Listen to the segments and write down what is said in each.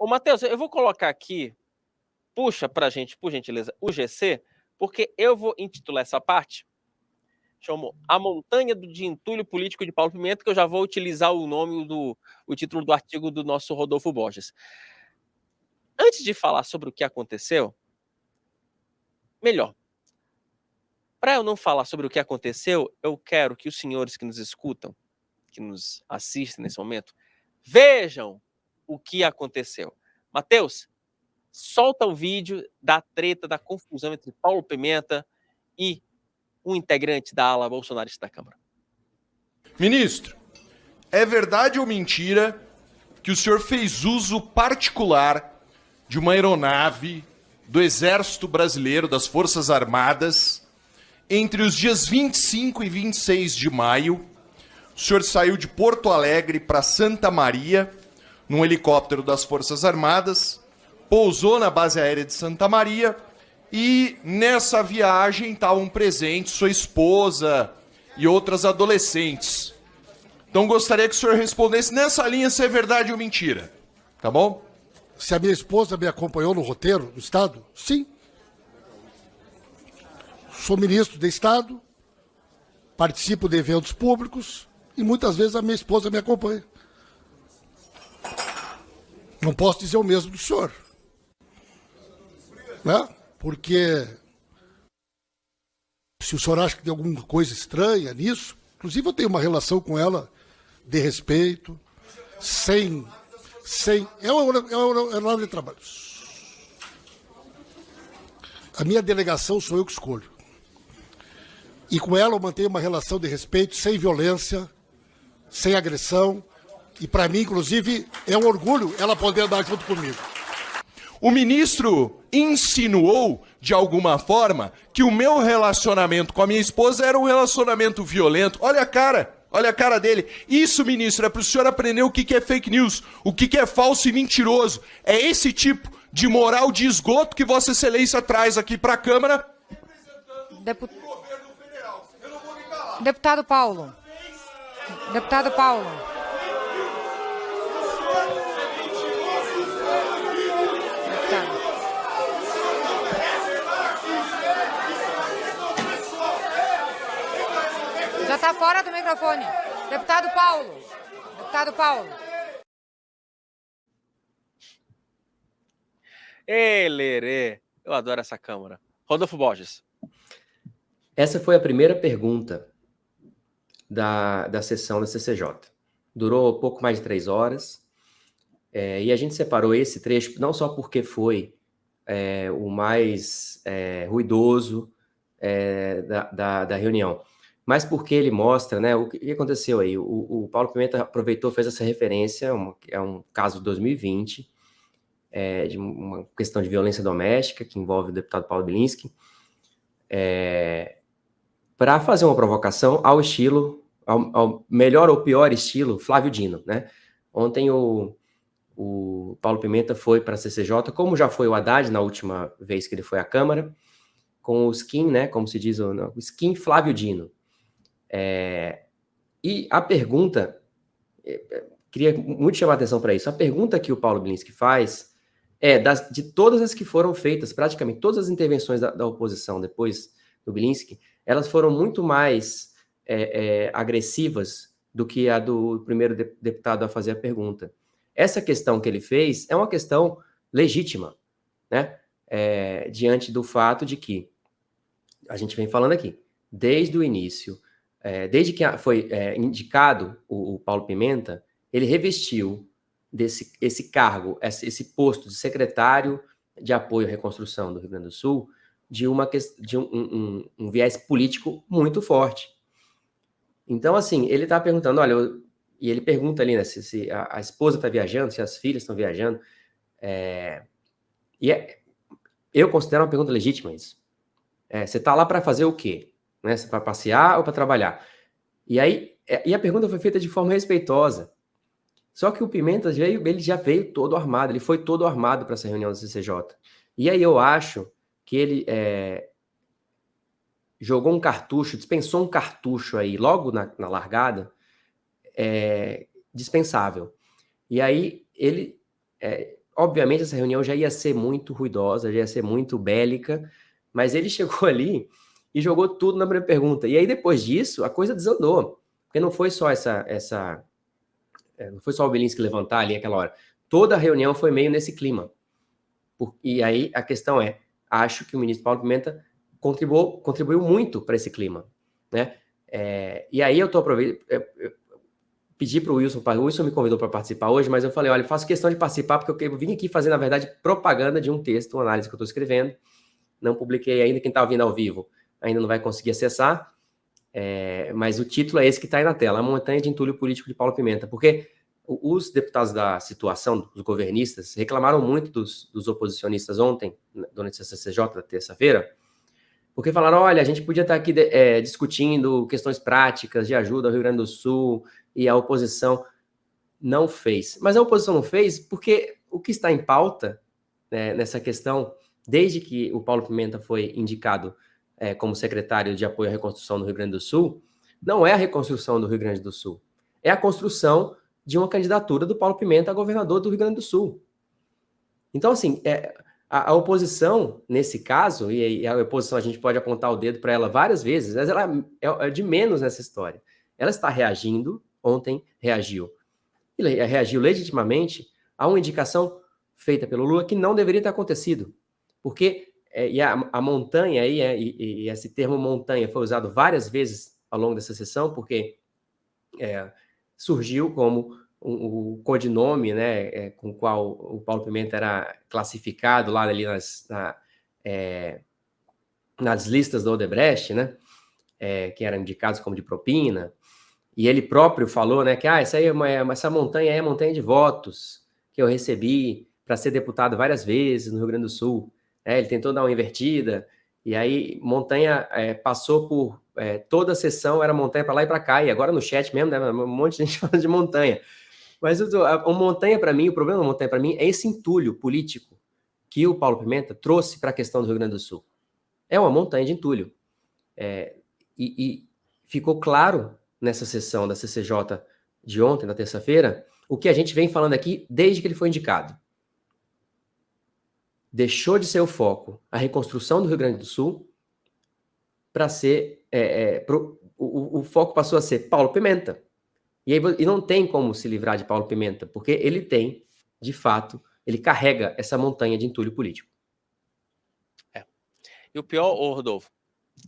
Matheus, eu vou colocar aqui, puxa pra gente, por gentileza, o GC, porque eu vou intitular essa parte, chamo A Montanha de Entulho Político de Paulo Pimenta, que eu já vou utilizar o título do artigo do nosso Rodolfo Borges. Antes de falar sobre o que aconteceu, melhor, para eu não falar sobre o que aconteceu, eu quero que os senhores que nos escutam, que nos assistem nesse momento, vejam o que aconteceu. Matheus, solta o vídeo da treta, da confusão entre Paulo Pimenta e um integrante da ala bolsonarista da Câmara. Ministro, é verdade ou mentira que o senhor fez uso particular de uma aeronave do Exército Brasileiro, das Forças Armadas, entre os dias 25 e 26 de maio? O senhor saiu de Porto Alegre para Santa Maria, num helicóptero das Forças Armadas, pousou na base aérea de Santa Maria e nessa viagem estavam presentes sua esposa e outras adolescentes. Então gostaria que o senhor respondesse nessa linha se é verdade ou mentira, tá bom? Se a minha esposa me acompanhou no roteiro do Estado, sim. Sou ministro de Estado, participo de eventos públicos e muitas vezes a minha esposa me acompanha. Não posso dizer o mesmo do senhor. Né? Porque se o senhor acha que tem alguma coisa estranha nisso, inclusive eu tenho uma relação com ela de respeito, é uma aeronave de trabalho. A minha delegação sou eu que escolho. E com ela eu mantenho uma relação de respeito, sem violência, sem agressão. E para mim, inclusive, é um orgulho ela poder andar junto comigo. O ministro insinuou, de alguma forma, que o meu relacionamento com a minha esposa era um relacionamento violento. Olha a cara dele. Isso, ministro, é para o senhor aprender o que é fake news, o que é falso e mentiroso. É esse tipo de moral de esgoto que Vossa Excelência traz aqui para a Câmara. Deputado Paulo. Deputado Paulo. Já está fora do microfone. Deputado Paulo. Deputado Paulo. Ei, Lerê. Eu adoro essa Câmara. Rodolfo Borges. Essa foi a primeira pergunta da sessão da CCJ. Durou pouco mais de 3 horas. E a gente separou esse trecho não só porque foi o mais ruidoso da reunião, mas porque ele mostra, né, o que aconteceu aí. O Paulo Pimenta aproveitou, fez essa referência, é um caso de 2020, de uma questão de violência doméstica, que envolve o deputado Paulo Bilinski, para fazer uma provocação ao estilo, ao melhor ou pior estilo Flávio Dino, né? Ontem o Paulo Pimenta foi para a CCJ, como já foi o Haddad na última vez que ele foi à Câmara, com o skin, né, como se diz, o skin Flávio Dino. E a pergunta, queria muito chamar a atenção para isso, a pergunta que o Paulo Bilinski faz de todas as que foram feitas, praticamente todas as intervenções da oposição depois do Bilinski, elas foram muito mais agressivas do que a do primeiro deputado a fazer a pergunta. Essa questão que ele fez é uma questão legítima, né? Diante do fato de que a gente vem falando aqui, desde o início, desde que foi indicado o Paulo Pimenta, ele revestiu esse cargo, esse posto de secretário de apoio à reconstrução do Rio Grande do Sul, de um viés político muito forte. Então, assim, ele está perguntando, olha, e ele pergunta ali, né, se a esposa está viajando, se as filhas estão viajando, eu considero uma pergunta legítima isso. Você está lá para fazer o quê? Né? Para passear ou para trabalhar? E aí, a pergunta foi feita de forma respeitosa. Só que o Pimenta ele já veio todo armado, ele foi todo armado para essa reunião da CCJ. E aí eu acho que ele jogou um cartucho, dispensou um cartucho aí logo na largada, dispensável. E aí ele, obviamente essa reunião já ia ser muito ruidosa, já ia ser muito bélica, mas ele chegou ali e jogou tudo na primeira pergunta. E aí, depois disso, a coisa desandou. Porque não foi só não foi só o Belínski levantar ali aquela hora. Toda a reunião foi meio nesse clima. E aí a questão é, acho que o ministro Paulo Pimenta contribuiu muito para esse clima, né? E aí eu pedi para o Wilson me convidou para participar hoje, mas eu falei, olha, faço questão de participar porque eu vim aqui fazer, na verdade, propaganda de um texto, uma análise que eu estou escrevendo. Não publiquei ainda, quem está ouvindo ao vivo ainda não vai conseguir acessar, mas o título é esse que está aí na tela, A Montanha de Entulho Político de Paulo Pimenta, porque os deputados da situação, os governistas, reclamaram muito dos oposicionistas ontem, durante a CCJ, da terça-feira, porque falaram, olha, a gente podia estar aqui discutindo questões práticas de ajuda ao Rio Grande do Sul, e a oposição não fez. Mas a oposição não fez porque o que está em pauta, né, nessa questão, desde que o Paulo Pimenta foi indicado como secretário de apoio à reconstrução do Rio Grande do Sul, não é a reconstrução do Rio Grande do Sul, é a construção de uma candidatura do Paulo Pimenta a governador do Rio Grande do Sul. Então, assim, a oposição, nesse caso, e a oposição a gente pode apontar o dedo para ela várias vezes, mas ela é de menos nessa história. Ela está reagindo, ontem reagiu. E reagiu legitimamente a uma indicação feita pelo Lula que não deveria ter acontecido. Porque a montanha, e esse termo montanha foi usado várias vezes ao longo dessa sessão, porque surgiu como o codinome, né, com o qual o Paulo Pimenta era classificado lá ali nas listas do Odebrecht, né, que eram indicados como de propina, e ele próprio falou, né, que essa montanha é a montanha de votos que eu recebi para ser deputado várias vezes no Rio Grande do Sul. Ele tentou dar uma invertida, e aí montanha passou por toda a sessão, era montanha para lá e para cá, e agora no chat mesmo, né, um monte de gente falando de montanha. Mas a montanha para mim, o problema da montanha para mim é esse entulho político que o Paulo Pimenta trouxe para a questão do Rio Grande do Sul. É uma montanha de entulho. E ficou claro nessa sessão da CCJ de ontem, na terça-feira, o que a gente vem falando aqui desde que ele foi indicado. Deixou de ser o foco a reconstrução do Rio Grande do Sul para ser... o foco passou a ser Paulo Pimenta. E não tem como se livrar de Paulo Pimenta, porque ele tem, de fato, ele carrega essa montanha de entulho político. E o pior, Rodolfo,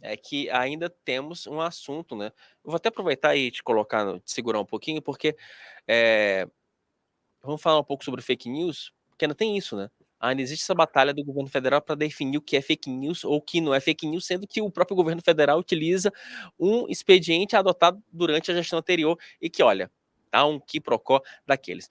é que ainda temos um assunto, né? Eu vou até aproveitar e te segurar um pouquinho, porque vamos falar um pouco sobre fake news, porque ainda tem isso, né? Ainda existe essa batalha do governo federal para definir o que é fake news ou o que não é fake news, sendo que o próprio governo federal utiliza um expediente adotado durante a gestão anterior e que, olha, há um quiprocó daqueles.